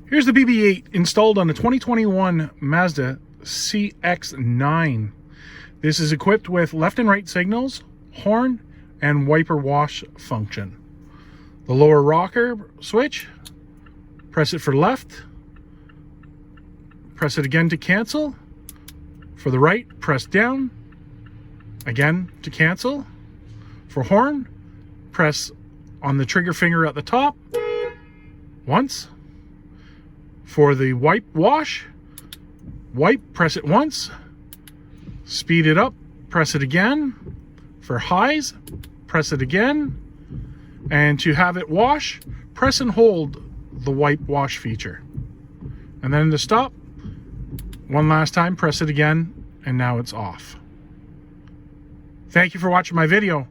Here's the BB-8 installed on the 2021 Mazda CX-9. This is equipped with left and right signals, horn, and wiper wash function. The lower rocker switch, press it for left, press it again to cancel. For the right, press down, again to cancel. For horn, press on the trigger finger at the top once. For the wipe wash, wipe, press it once, speed it up, press it again. For highs, press it again. And to have it wash, press and hold the wipe wash feature. And then to stop, one last time, press it again, and now it's off. Thank you for watching my video.